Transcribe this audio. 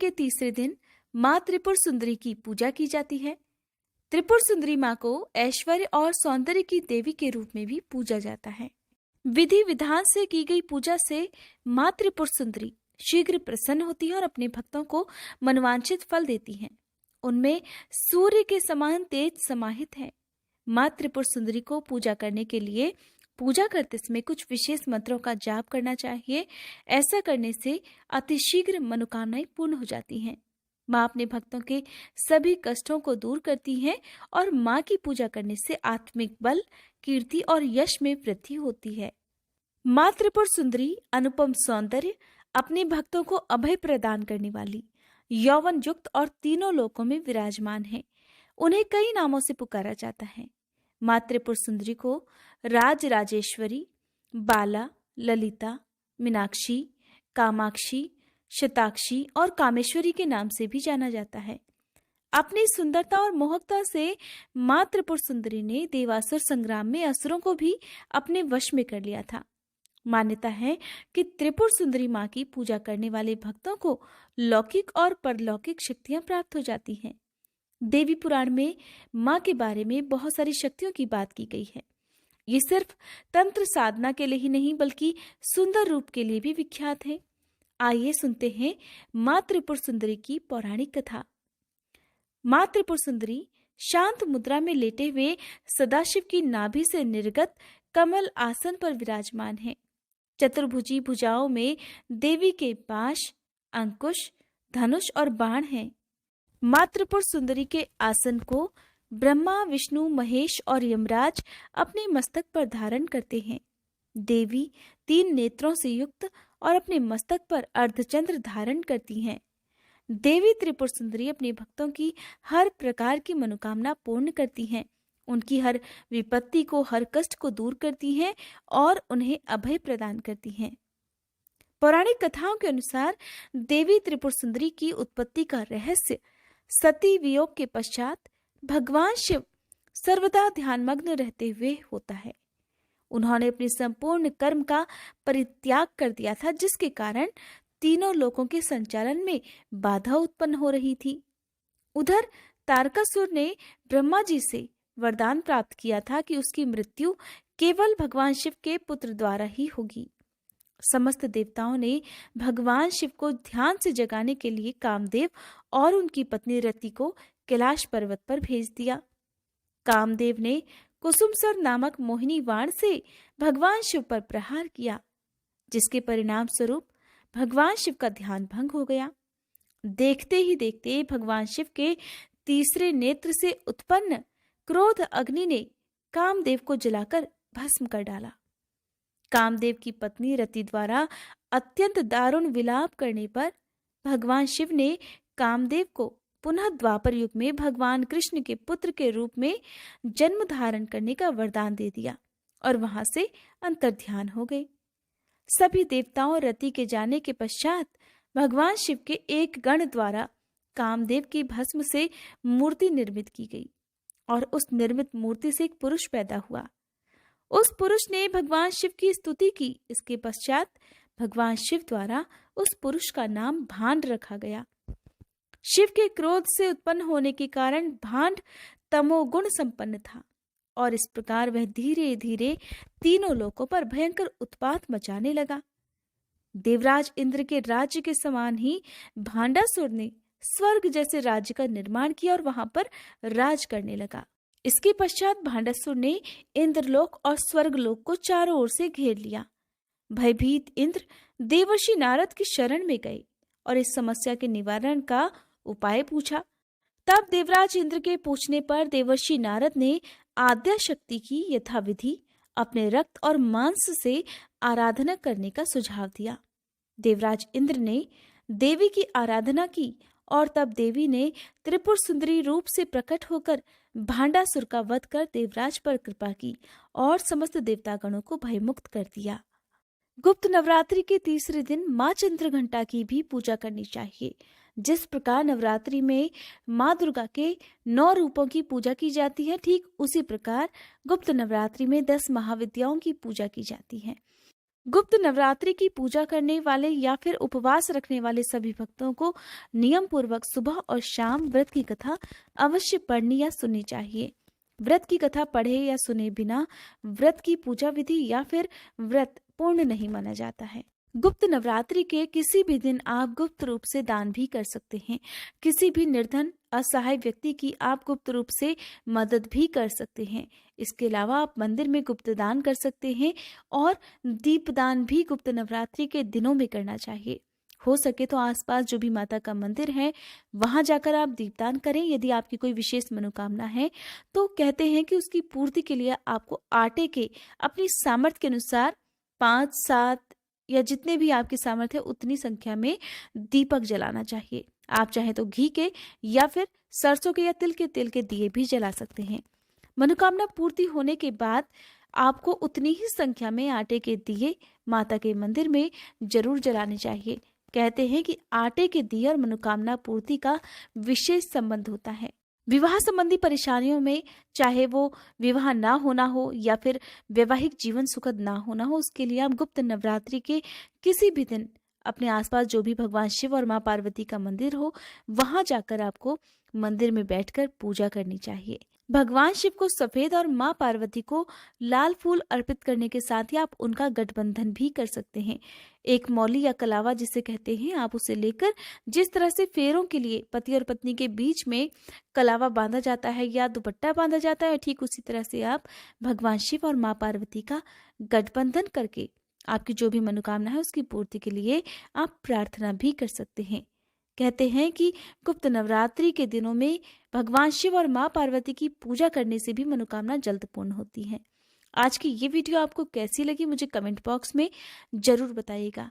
के तीसरे दिन माँ त्रिपुर सुंदरी की पूजा की जाती है। त्रिपुर सुंदरी माँ को ऐश्वर्य और सौंदर्य की देवी के रूप में भी पूजा जाता है। विधि विधान से की गई पूजा से माँ त्रिपुर सुंदरी शीघ्र प्रसन्न होती है और अपने भक्तों को मनवांछित फल देती हैं। उनमें सूर्य के समान तेज समाहित है। माँ त्रिपुर सुंदरी को पूजा करने के लिए पूजा करते समय कुछ विशेष मंत्रों का जाप करना चाहिए। ऐसा करने से अतिशीघ्र मनोकामनाएं पूर्ण हो जाती हैं। माँ अपने भक्तों के सभी कष्टों को दूर करती हैं और माँ की पूजा करने से आत्मिक बल, कीर्ति और यश में वृद्धि होती है। माँ त्रिपुर सुंदरी अनुपम सौंदर्य, अपने भक्तों को अभय प्रदान करने वाली, यौवन युक्त और तीनों लोकों में विराजमान है। उन्हें कई नामों से पुकारा जाता है। माँ त्रिपुर सुंदरी को राज राजेश्वरी, बाला, ललिता, मीनाक्षी, कामाक्षी, शताक्षी और कामेश्वरी के नाम से भी जाना जाता है। अपनी सुंदरता और मोहकता से माँ त्रिपुर सुंदरी ने देवासुर संग्राम में असुरों को भी अपने वश में कर लिया था। मान्यता है कि त्रिपुर सुंदरी माँ की पूजा करने वाले भक्तों को लौकिक और परलौकिक शक्तियां प्राप्त हो जाती हैं। देवी पुराण में माँ के बारे में बहुत सारी शक्तियों की बात की गई है। ये सिर्फ तंत्र साधना के लिए ही नहीं बल्कि सुंदर रूप के लिए भी विख्यात है। आइए सुनते हैं माँ त्रिपुर सुंदरी की पौराणिक कथा। माँ त्रिपुर सुंदरी शांत मुद्रा में लेटे हुए सदाशिव की नाभि से निर्गत कमल आसन पर विराजमान है। चतुर्भुजी भुजाओं में देवी के पाश, अंकुश, धनुष और बाण हैं। माँ त्रिपुर सुंदरी के आसन को ब्रह्मा, विष्णु, महेश और यमराज अपने मस्तक पर धारण करते हैं। देवी 3 नेत्रों से युक्त और अपने मस्तक पर अर्धचंद्र धारण करती हैं। देवी त्रिपुर सुंदरी अपने भक्तों की हर प्रकार की मनोकामना पूर्ण करती हैं। उनकी हर विपत्ति को, हर कष्ट को दूर करती हैं और उन्हें अभय प्रदान करती हैं। पौराणिक कथाओं के अनुसार देवी त्रिपुर सुंदरी की उत्पत्ति का रहस्य सती वियोग के पश्चात भगवान शिव सर्वदा ध्यानमग्न रहते हुए होता है। उन्होंने अपने संपूर्ण कर्म का परित्याग कर दिया था, जिसके कारण तीनों लोकों के संचालन में बाधा उत्पन्न हो रही थी। उधर तारकासुर ने ब्रह्मा जी से वरदान प्राप्त किया था कि उसकी मृत्यु केवल भगवान शिव के पुत्र द्वारा ही होगी। समस्त देवताओं ने भगवान शिव को ध्यान से जगाने के लिए कामदेव और उनकी पत्नी रति को कैलाश पर्वत पर भेज दिया। कामदेव ने कुसुमसर नामक मोहिनी बाण से भगवान शिव पर प्रहार किया, जिसके परिणाम स्वरूप भगवान शिव का ध्यान भंग हो गया। देखते ही देखते भगवान शिव के तीसरे नेत्र से उत्पन्न क्रोध अग्नि ने कामदेव को जलाकर भस्म कर डाला। कामदेव की पत्नी रति द्वारा अत्यंत दारुण विलाप करने पर भगवान शिव ने कामदेव को पुनः द्वापर युग में भगवान कृष्ण के पुत्र के रूप में जन्म धारण करने का वरदान दे दिया और वहां से अंतर्ध्यान हो गए। सभी देवताओं रति के जाने के पश्चात भगवान शिव के एक गण द्वारा कामदेव की भस्म से मूर्ति निर्मित की गई और उस निर्मित मूर्ति से एक पुरुष पैदा हुआ। उस पुरुष ने भगवान शिव की स्तुति की। इसके पश्चात भगवान शिव द्वारा उस पुरुष का नाम भांड रखा गया। शिव के क्रोध से उत्पन्न होने के कारण भांड तमोगुण संपन्न था और इस प्रकार वह धीरे धीरे तीनों लोकों पर भयंकर उत्पात मचाने लगा। देवराज इंद्र के राज्य के समान ही भांडासुर ने स्वर्ग जैसे राज्य का निर्माण किया और वहां पर राज करने लगा। इसके पश्चात भांडासुर ने इंद्रलोक और स्वर्गलोक को चारों ओर से घेर लिया। भयभीत इंद्र देवर्षि नारद की शरण में गए और इस समस्या के निवारण का उपाय पूछा। तब देवराज इंद्र के पूछने पर देवर्षि नारद ने आद्या शक्ति की यथाविधि अपने रक्त और मांस से आराधना करने का सुझाव दिया। देवराज इंद्र ने देवी की आराधना की और तब देवी ने त्रिपुर सुंदरी रूप से प्रकट होकर भांडासुर का वध कर देवराज पर कृपा की और समस्त देवतागणों को भयमुक्त कर दिया। गुप्त नवरात्रि के तीसरे दिन माँ चंद्रघंटा की भी पूजा करनी चाहिए। जिस प्रकार नवरात्रि में माँ दुर्गा के 9 रूपों की पूजा की जाती है, ठीक उसी प्रकार गुप्त नवरात्रि में 10 महाविद्याओं की पूजा की जाती है। गुप्त नवरात्रि की पूजा करने वाले या फिर उपवास रखने वाले सभी भक्तों को नियम पूर्वक सुबह और शाम व्रत की कथा अवश्य पढ़नी या सुननी चाहिए। व्रत की कथा पढ़े या सुने बिना व्रत की पूजा विधि या फिर व्रत पूर्ण नहीं माना जाता है। गुप्त नवरात्रि के किसी भी दिन आप गुप्त रूप से दान भी कर सकते हैं। किसी भी निर्धन असहाय व्यक्ति की आप गुप्त रूप से मदद भी कर सकते हैं। इसके अलावा आप मंदिर में गुप्त दान कर सकते हैं और दीपदान भी गुप्त नवरात्रि के दिनों में करना चाहिए। हो सके तो आसपास जो भी माता का मंदिर है वहां जाकर आप दीपदान करें। यदि आपकी कोई विशेष मनोकामना है तो कहते हैं कि उसकी पूर्ति के लिए आपको आटे के अपनी सामर्थ्य के अनुसार 5-7 या जितने भी आपकी सामर्थ्य है उतनी संख्या में दीपक जलाना चाहिए। आप चाहे तो घी के या फिर सरसों के या तिल के दिए भी जला सकते हैं। मनोकामना पूर्ति होने के बाद आपको उतनी ही संख्या में आटे के दिए माता के मंदिर में जरूर जलाने चाहिए। कहते हैं कि आटे के दिए और मनोकामना पूर्ति का विशेष संबंध होता है। विवाह संबंधी परेशानियों में, चाहे वो विवाह ना होना हो या फिर वैवाहिक जीवन सुखद ना होना हो, उसके लिए आप गुप्त नवरात्रि के किसी भी दिन अपने आसपास जो भी भगवान शिव और माँ पार्वती का मंदिर हो वहां जाकर आपको मंदिर में बैठकर पूजा करनी चाहिए। भगवान शिव को सफेद और माँ पार्वती को लाल फूल अर्पित करने के साथ ही आप उनका गठबंधन भी कर सकते हैं। एक मौली या कलावा जिसे कहते हैं, आप उसे लेकर जिस तरह से फेरों के लिए पति और पत्नी के बीच में कलावा बांधा जाता है या दुपट्टा बांधा जाता है, ठीक उसी तरह से आप भगवान शिव और माँ पार्वती का गठबंधन करके आपकी जो भी मनोकामना है उसकी पूर्ति के लिए आप प्रार्थना भी कर सकते हैं। कहते हैं कि गुप्त नवरात्रि के दिनों में भगवान शिव और माँ पार्वती की पूजा करने से भी मनोकामना जल्द पूर्ण होती है। आज की ये वीडियो आपको कैसी लगी मुझे कमेंट बॉक्स में जरूर बताइएगा।